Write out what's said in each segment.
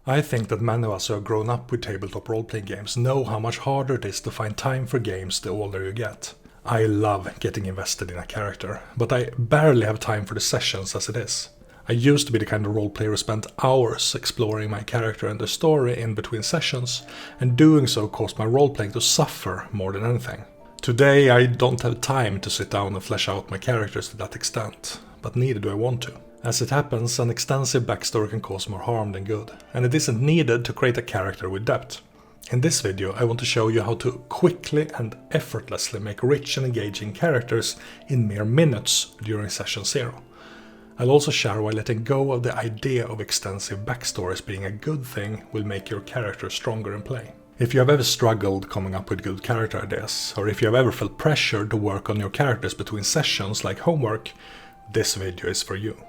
I think that many of us who have grown up with tabletop role-playing games know how much harder it is to find time for games the older you get. I love getting invested in a character, but I barely have time for the sessions as it is. I used to be the kind of role player who spent hours exploring my character and the story in between sessions, and doing so caused my role-playing to suffer more than anything. Today I don't have time to sit down and flesh out my characters to that extent, but neither do I want to. As it happens, an extensive backstory can cause more harm than good, and it isn't needed to create a character with depth. In this video I want to show you how to quickly and effortlessly make rich and engaging characters in mere minutes during session 0. I'll also share why letting go of the idea of extensive backstories being a good thing will make your character stronger in play. If you have ever struggled coming up with good character ideas, or if you have ever felt pressured to work on your characters between sessions like homework, this video is for you.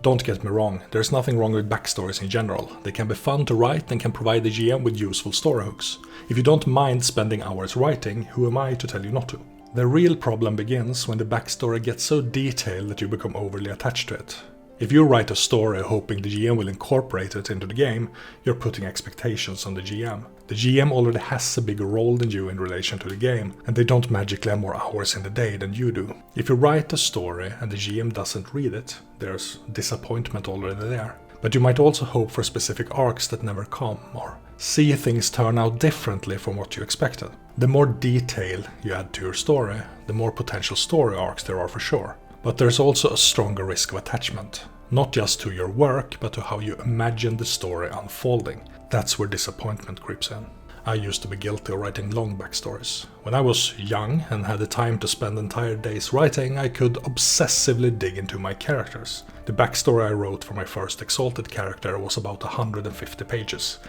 Don't get me wrong, there's nothing wrong with backstories in general. They can be fun to write and can provide the GM with useful story hooks. If you don't mind spending hours writing, who am I to tell you not to? The real problem begins when the backstory gets so detailed that you become overly attached to it. If you write a story hoping the GM will incorporate it into the game, you're putting expectations on the GM. The GM already has a bigger role than you in relation to the game, and they don't magically have more hours in the day than you do. If you write a story and the GM doesn't read it, there's disappointment already there. But you might also hope for specific arcs that never come, or see things turn out differently from what you expected. The more detail you add to your story, the more potential story arcs there are for sure. But there's also a stronger risk of attachment, not just to your work, but to how you imagine the story unfolding. That's where disappointment creeps in. I used to be guilty of writing long backstories. When I was young and had the time to spend entire days writing, I could obsessively dig into my characters. The backstory I wrote for my first Exalted character was about 150 pages.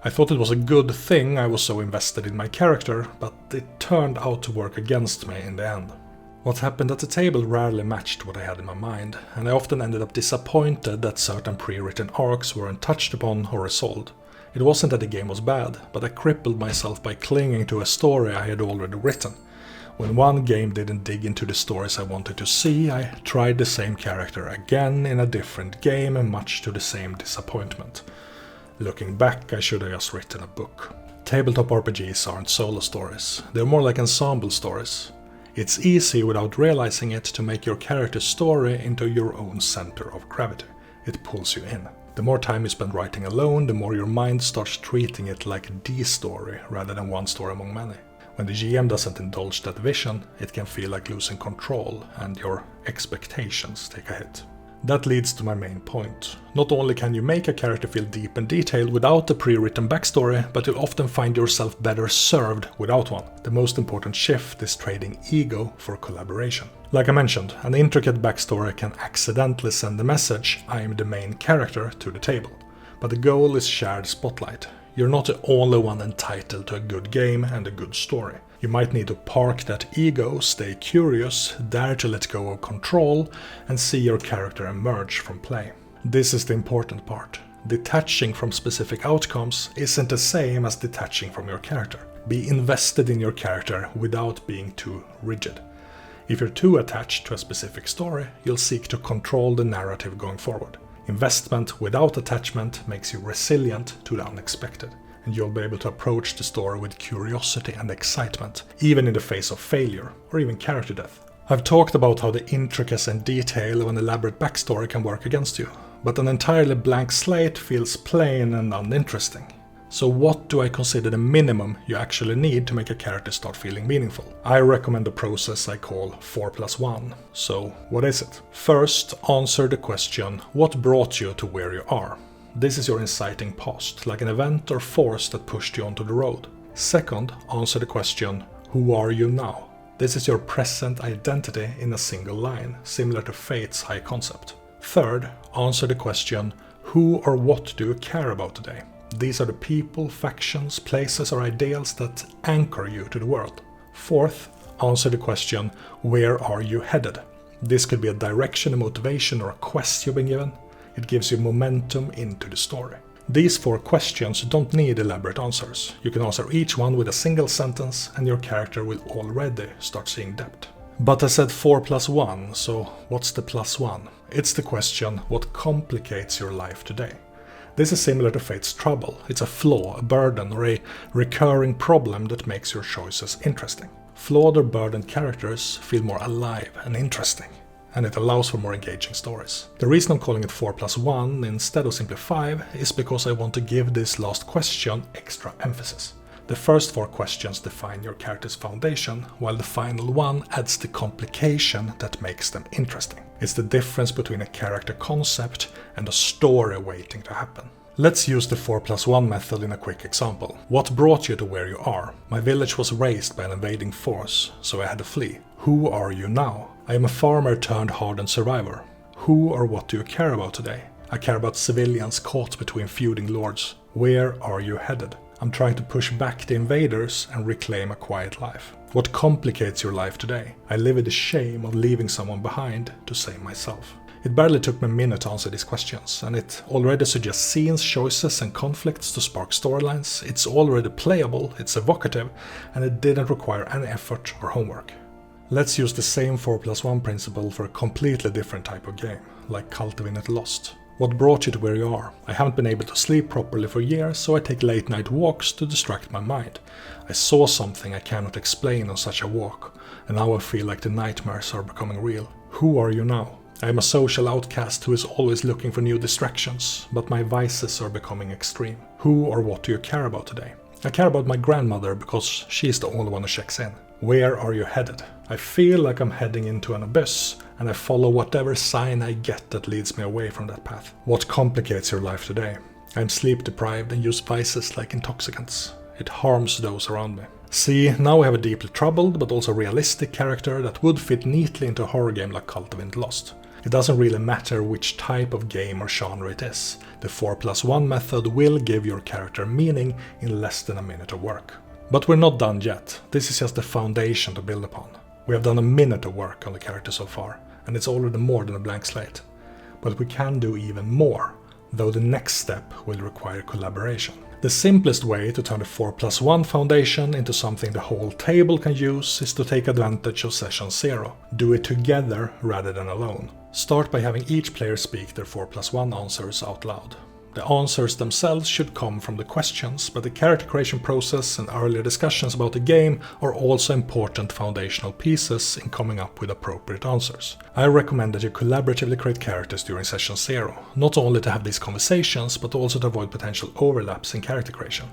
I thought it was a good thing I was so invested in my character, but it turned out to work against me in the end. What happened at the table rarely matched what I had in my mind, and I often ended up disappointed that certain pre-written arcs weren't touched upon or resolved. It wasn't that the game was bad, but I crippled myself by clinging to a story I had already written. When one game didn't dig into the stories I wanted to see, I tried the same character again in a different game, and much to the same disappointment. Looking back, I should have just written a book. Tabletop RPGs aren't solo stories, they're more like ensemble stories. It's easy without realizing it to make your character's story into your own center of gravity. It pulls you in. The more time you spend writing alone, the more your mind starts treating it like the story rather than one story among many. When the GM doesn't indulge that vision, it can feel like losing control and your expectations take a hit. That leads to my main point. Not only can you make a character feel deep and detailed without a pre-written backstory, but you'll often find yourself better served without one. The most important shift is trading ego for collaboration. Like I mentioned, an intricate backstory can accidentally send the message, "I am the main character," to the table. But the goal is shared spotlight. You're not the only one entitled to a good game and a good story. You might need to park that ego, stay curious, dare to let go of control, and see your character emerge from play. This is the important part. Detaching from specific outcomes isn't the same as detaching from your character. Be invested in your character without being too rigid. If you're too attached to a specific story, you'll seek to control the narrative going forward. Investment without attachment makes you resilient to the unexpected, and you'll be able to approach the story with curiosity and excitement, even in the face of failure or even character death. I've talked about how the intricacy and detail of an elaborate backstory can work against you, but an entirely blank slate feels plain and uninteresting. So what do I consider the minimum you actually need to make a character start feeling meaningful? I recommend a process I call 4+1. So what is it? First, answer the question, what brought you to where you are? This is your inciting past, like an event or force that pushed you onto the road. Second, answer the question, who are you now? This is your present identity in a single line, similar to Fate's high concept. Third, answer the question, who or what do you care about today? These are the people, factions, places or ideals that anchor you to the world. Fourth, answer the question, where are you headed? This could be a direction, a motivation or a quest you've been given. It gives you momentum into the story. These 4 questions don't need elaborate answers. You can answer each one with a single sentence and your character will already start seeing depth. But I said 4 plus 1, so what's the plus 1? It's the question, what complicates your life today? This is similar to Fate's Trouble. It's a flaw, a burden, or a recurring problem that makes your choices interesting. Flawed or burdened characters feel more alive and interesting, and it allows for more engaging stories. The reason I'm calling it 4 plus 1 instead of simply 5 is because I want to give this last question extra emphasis. The first 4 questions define your character's foundation, while the final one adds the complication that makes them interesting. It's the difference between a character concept and a story waiting to happen. Let's use the 4 plus 1 method in a quick example. What brought you to where you are? My village was razed by an invading force, so I had to flee. Who are you now? I am a farmer turned hardened survivor. Who or what do you care about today? I care about civilians caught between feuding lords. Where are you headed? I'm trying to push back the invaders and reclaim a quiet life. What complicates your life today? I live with the shame of leaving someone behind to save myself. It barely took me a minute to answer these questions, and it already suggests scenes, choices and conflicts to spark storylines. It's already playable, it's evocative, and it didn't require any effort or homework. Let's use the same 4 plus 1 principle for a completely different type of game, like Cultivated Lost. What brought you to where you are? I haven't been able to sleep properly for years, so I take late night walks to distract my mind. I saw something I cannot explain on such a walk, and now I feel like the nightmares are becoming real. Who are you now? I am a social outcast who is always looking for new distractions, but my vices are becoming extreme. Who or what do you care about today? I care about my grandmother because she is the only one who checks in. Where are you headed? I feel like I'm heading into an abyss, and I follow whatever sign I get that leads me away from that path. What complicates your life today? I'm sleep deprived and use vices like intoxicants. It harms those around me. See, now we have a deeply troubled but also realistic character that would fit neatly into a horror game like Cultivated Lost. It doesn't really matter which type of game or genre it is. The 4 plus 1 method will give your character meaning in less than a minute of work. But we're not done yet. This is just the foundation to build upon. We have done a minute of work on the character so far, and it's already more than a blank slate. But we can do even more, though the next step will require collaboration. The simplest way to turn the 4 plus 1 foundation into something the whole table can use is to take advantage of session 0. Do it together rather than alone. Start by having each player speak their 4 plus 1 answers out loud. The answers themselves should come from the questions, but the character creation process and earlier discussions about the game are also important foundational pieces in coming up with appropriate answers. I recommend that you collaboratively create characters during session 0, not only to have these conversations, but also to avoid potential overlaps in character creation.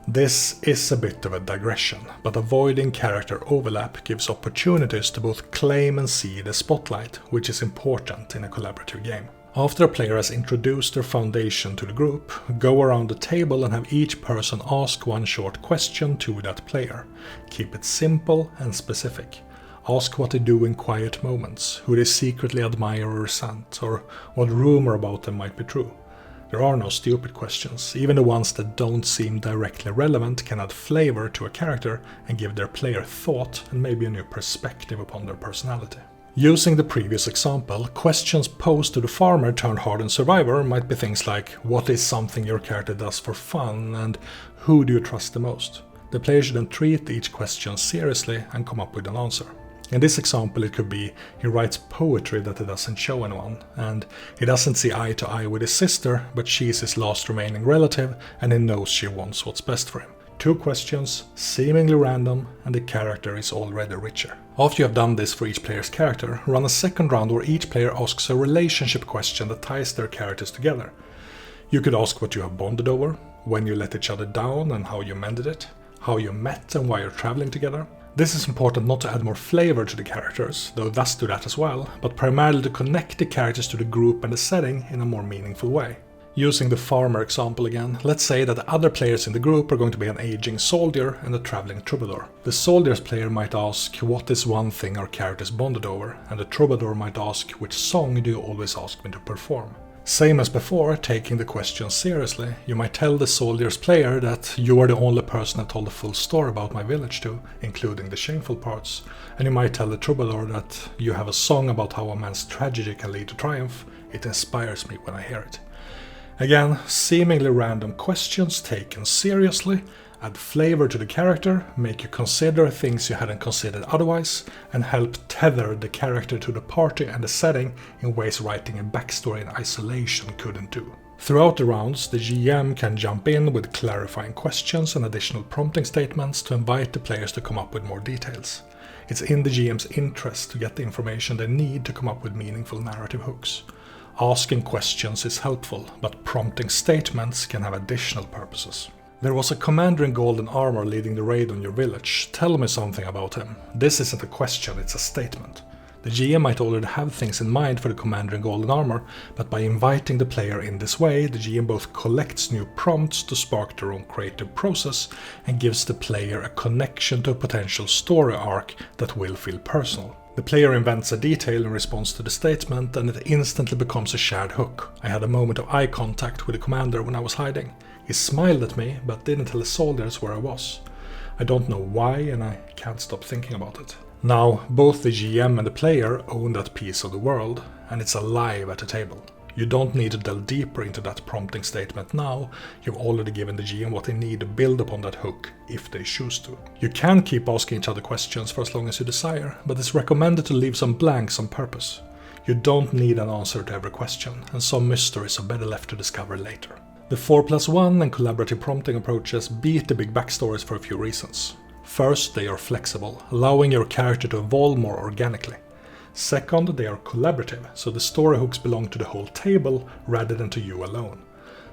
This is a bit of a digression, but avoiding character overlap gives opportunities to both claim and see the spotlight, which is important in a collaborative game. After a player has introduced their foundation to the group, go around the table and have each person ask one short question to that player. Keep it simple and specific. Ask what they do in quiet moments, who they secretly admire or resent, or what rumor about them might be true. There are no stupid questions, even the ones that don't seem directly relevant can add flavor to a character and give their player thought and maybe a new perspective upon their personality. Using the previous example, questions posed to the farmer turned hardened survivor might be things like what is something your character does for fun and who do you trust the most? The player should then treat each question seriously and come up with an answer. In this example it could be he writes poetry that he doesn't show anyone, and he doesn't see eye to eye with his sister, but she's his last remaining relative and he knows she wants what's best for him. 2 questions, seemingly random, and the character is already richer. After you have done this for each player's character, run a second round where each player asks a relationship question that ties their characters together. You could ask what you have bonded over, when you let each other down and how you mended it, how you met and why you're traveling together. This is important not to add more flavor to the characters, though it does do that as well, but primarily to connect the characters to the group and the setting in a more meaningful way. Using the farmer example again, let's say that the other players in the group are going to be an aging soldier and a traveling troubadour. The soldier's player might ask what is one thing our characters bonded over, and the troubadour might ask which song do you always ask me to perform. Same as before, taking the question seriously, you might tell the soldier's player that you are the only person I told the full story about my village to, including the shameful parts, and you might tell the troubadour that you have a song about how a man's tragedy can lead to triumph. It inspires me when I hear it. Again, seemingly random questions taken seriously, add flavor to the character, make you consider things you hadn't considered otherwise, and help tether the character to the party and the setting in ways writing a backstory in isolation couldn't do. Throughout the rounds, the GM can jump in with clarifying questions and additional prompting statements to invite the players to come up with more details. It's in the GM's interest to get the information they need to come up with meaningful narrative hooks. Asking questions is helpful, but prompting statements can have additional purposes. There was a commander in golden armor leading the raid on your village. Tell me something about him. This isn't a question, it's a statement. The GM might already have things in mind for the commander in golden armor, but by inviting the player in this way, the GM both collects new prompts to spark their own creative process and gives the player a connection to a potential story arc that will feel personal. The player invents a detail in response to the statement and it instantly becomes a shared hook. I had a moment of eye contact with the commander when I was hiding. He smiled at me, but didn't tell the soldiers where I was. I don't know why, and I can't stop thinking about it. Now, both the GM and the player own that piece of the world, and it's alive at the table. You don't need to delve deeper into that prompting statement now, you've already given the GM what they need to build upon that hook, if they choose to. You can keep asking each other questions for as long as you desire, but it's recommended to leave some blanks on purpose. You don't need an answer to every question, and some mysteries are better left to discover later. The 4+1 and collaborative prompting approaches beat the big backstories for a few reasons. First, they are flexible, allowing your character to evolve more organically. Second, they are collaborative, so the story hooks belong to the whole table rather than to you alone.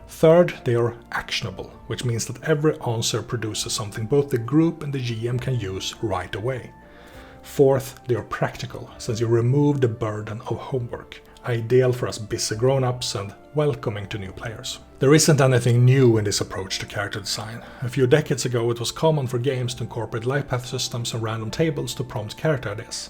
Third, they are actionable, which means that every answer produces something both the group and the GM can use right away. Fourth, they are practical, since you remove the burden of homework, ideal for us busy grown-ups and welcoming to new players. There isn't anything new in this approach to character design. A few decades ago it was common for games to incorporate life path systems and random tables to prompt character ideas.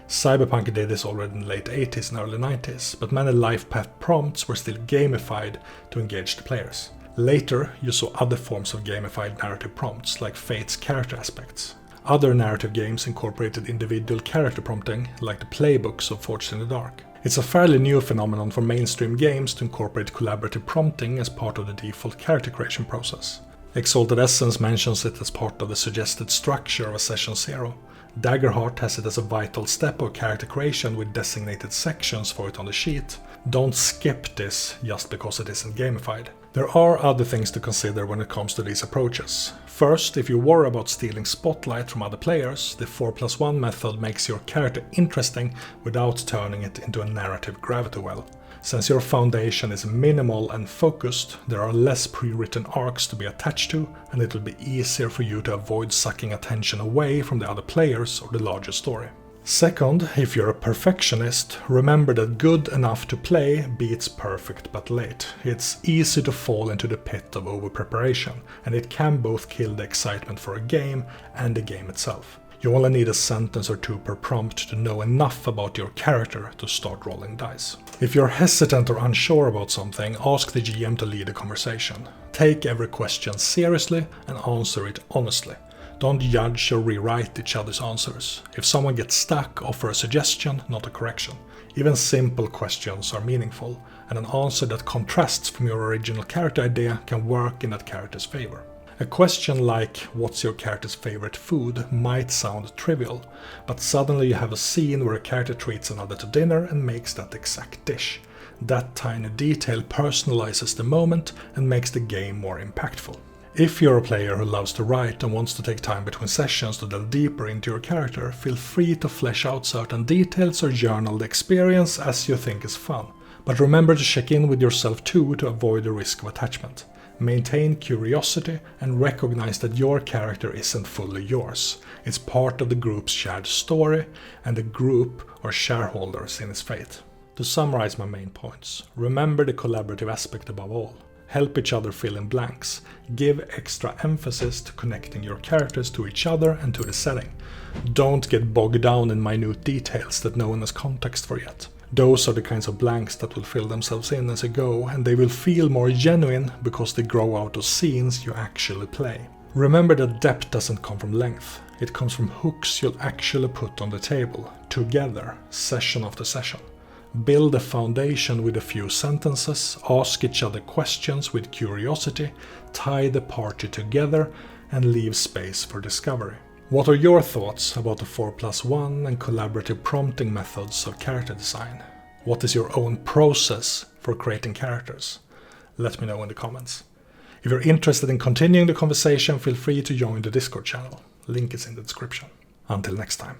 Cyberpunk did this already in the late 80s and early 90s, but many life path prompts were still gamified to engage the players. Later, you saw other forms of gamified narrative prompts, like Fate's character aspects. Other narrative games incorporated individual character prompting, like the playbooks of Forged in the Dark. It's a fairly new phenomenon for mainstream games to incorporate collaborative prompting as part of the default character creation process. Exalted Essence mentions it as part of the suggested structure of a Session 0. Daggerheart has it as a vital step of character creation with designated sections for it on the sheet. Don't skip this just because it isn't gamified. There are other things to consider when it comes to these approaches. First, if you worry about stealing spotlight from other players, the 4+1 method makes your character interesting without turning it into a narrative gravity well. Since your foundation is minimal and focused, there are less pre-written arcs to be attached to, and it will be easier for you to avoid sucking attention away from the other players or the larger story. Second, if you're a perfectionist, remember that good enough to play beats perfect but late. It's easy to fall into the pit of over-preparation, and it can both kill the excitement for a game and the game itself. You only need a sentence or two per prompt to know enough about your character to start rolling dice. If you're hesitant or unsure about something, ask the GM to lead a conversation. Take every question seriously and answer it honestly. Don't judge or rewrite each other's answers. If someone gets stuck, offer a suggestion, not a correction. Even simple questions are meaningful, and an answer that contrasts from your original character idea can work in that character's favor. A question like, "What's your character's favorite food?" might sound trivial, but suddenly you have a scene where a character treats another to dinner and makes that exact dish. That tiny detail personalizes the moment and makes the game more impactful. If you're a player who loves to write and wants to take time between sessions to delve deeper into your character, feel free to flesh out certain details or journal the experience as you think is fun. But remember to check in with yourself too to avoid the risk of attachment. Maintain curiosity and recognize that your character isn't fully yours. It's part of the group's shared story and the group are shareholders in its fate. To summarize my main points, remember the collaborative aspect above all. Help each other fill in blanks. Give extra emphasis to connecting your characters to each other and to the setting. Don't get bogged down in minute details that no one has context for yet. Those are the kinds of blanks that will fill themselves in as you go, and they will feel more genuine because they grow out of scenes you actually play. Remember that depth doesn't come from length. It comes from hooks you'll actually put on the table, together, session after session. Build a foundation with a few sentences, ask each other questions with curiosity, tie the party together, and leave space for discovery. What are your thoughts about the 4+1 and collaborative prompting methods of character design? What is your own process for creating characters? Let me know in the comments. If you're interested in continuing the conversation, feel free to join the Discord channel. Link is in the description. Until next time.